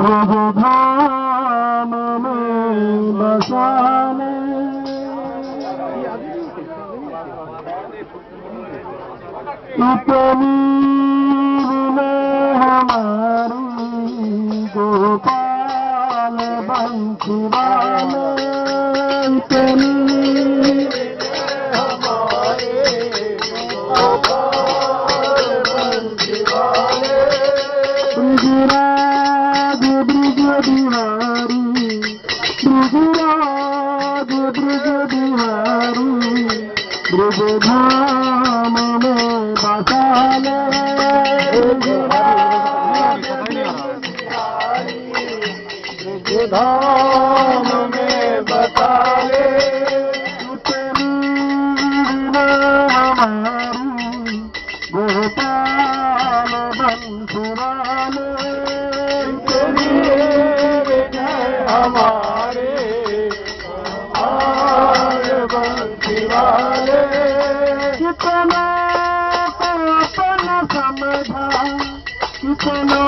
ब्रजधाम में बसाने इतनी हमारी गोपाल बंसीवाले इतनी हमारे गोपाल बंसीवाले ब्रजराज ब्रज बिहारी ब्रजराज ब्रज बिहारी ब्रजधाम में बसाले धाम में बसाले हमारी गोपाल बंसीवाले हमारे बंसीवाले कितना तो अपना समझा कितना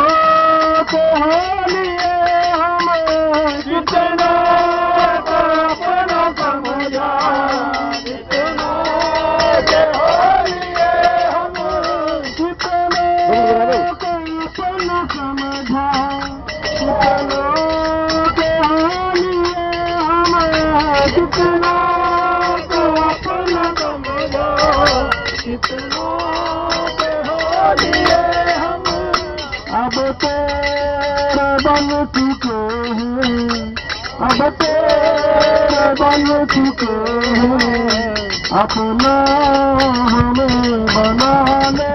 तो लिए कितना अपना समझा कितना लिए हम कितना अपना समझा कितना लिए हम कितना अपना समझा कितना लिए हम अब तेरे बन चुके हैं अब तेरे बन चुके हैं अपना हमें बना ले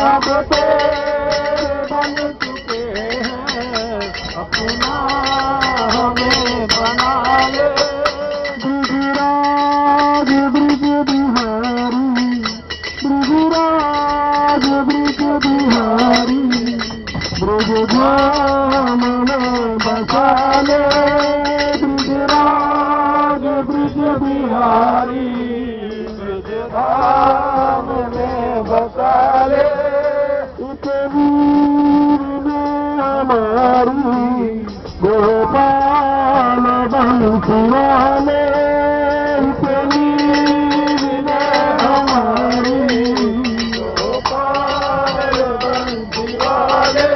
अब तेरे बन चुके हैं अपना हमें बना ले ब्रजराज ब्रज बिहारी ब्रजराज ब्रज बिहारी ब्रजधाम में बसाले ब्रजराज ब्रज बिहारी ब्रजधाम में बसाले इतनी हमारी गोपाल बंसीवाले इतनी हमारी गोपाल बंसीवाले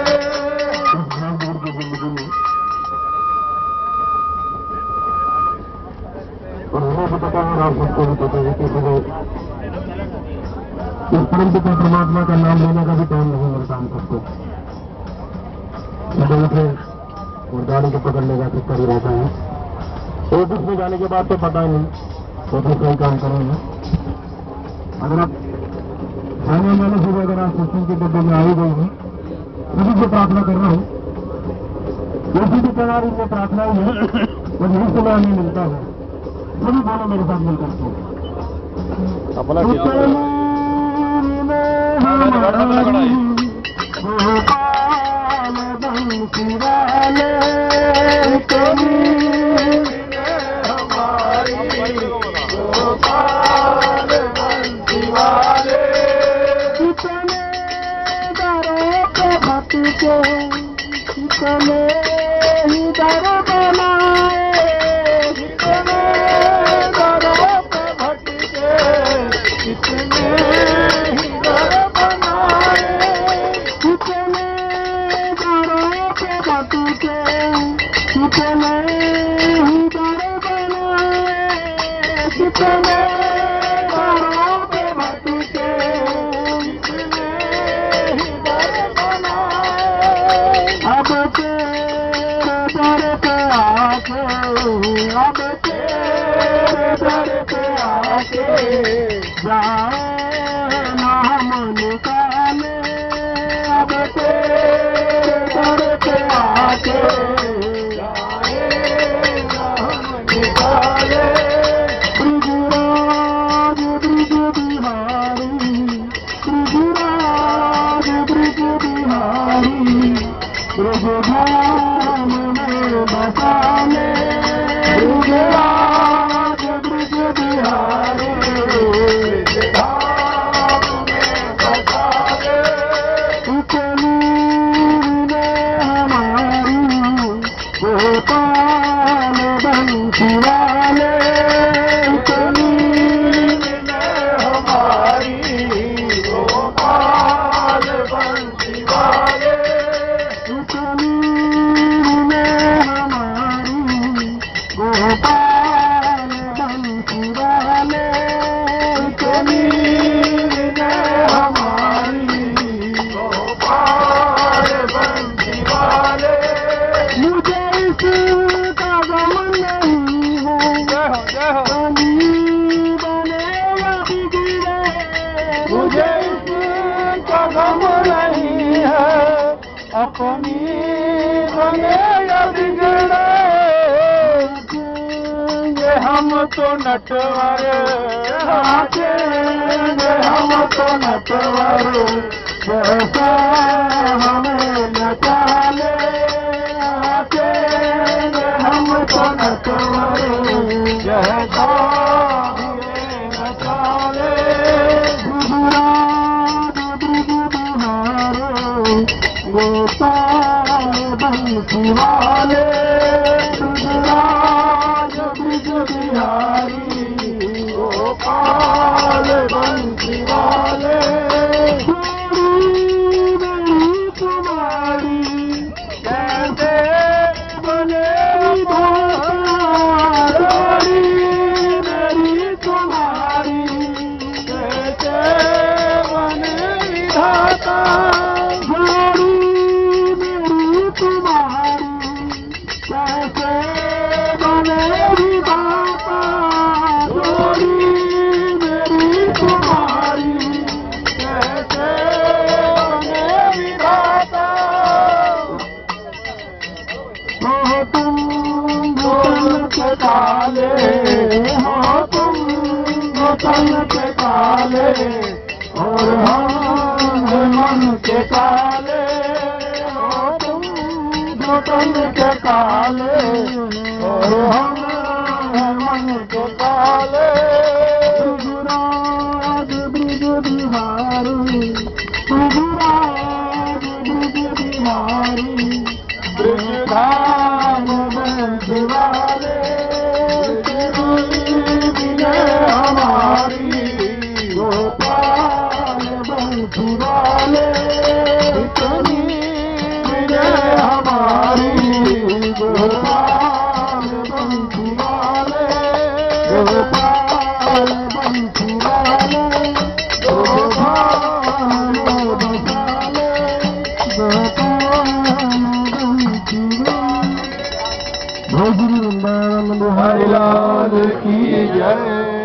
और हमें भी पता है आप सबको भी पता है कि इस परमपिता परमात्मा का नाम लेने का भी टाइम नहीं मिलता हम सबको सुबह उठे और गाड़ी को पकड़ने का चक्कर ही रहता है ऑफिस में जाने के बाद तो पता ही नहीं ऑफिस का ही काम करेंगे अगर आप आने वाले सुबह अगर आप सत्संग के डब्बे में आ ही गई हैं सभी से प्रार्थना कर रहा हूँ जैसी भी प्रकार इनमें प्रार्थना ही है और यही सुना नहीं मिलता है सभी बोलो मेरे साथ मिलकर अपना गोपाल बंसीवाले हमारी गोपाल बंसीवाले कितने दरों पे भटके कितने ही दर बनाए कितने दरों पे भटके कितने ही दर बनाए कितने दरों पे भटके कितने ही दर बनाए कितने दरों पे भटके कितने ही दर बनाए अब तेरे दर पे आके अब तेरे दर पे आके जाए नाम निकाले अब तेरे दर पे आके जाए नाम निकाले ब्रजराज ब्रज बिहारी ब्रजराज ब्रज बिहारी ब्रजधाम में बसाले ब्रजराज ब्रज बिहारी ब्रजधाम में बसाले इतनी हमारी बनेगा बिगड़े ये हम तो नटवर नाचेंगे हम तो नटवर जैसा हमें नचा ले नाचेंगे हम तो नटवर जैसा हमें नचा ले गोपाल बंसी वाले गुजरात ब्रिज बिहारी गोपाल बंसी वाले मेरी तुम्हारी कैसे बने जोड़ी मेरी तुम्हारी कैसे बने विधाता काले हो तुम तन के काले और हम मन के काले हो तुम तन के काले और हम मन के काले गुजरात ब्रिज बिहारी गुजरात ब्रिज बिहारी ब्रिजधाम बंसी वाले हमारी गोपाल बंसी वाले इतनी हमारी गोपाल बंसी वाले गोपाल बंसी वाले गोपाल बसाले गोपाल बंसी वाले भोजरी वृंदावन बिहारी लाल की जय।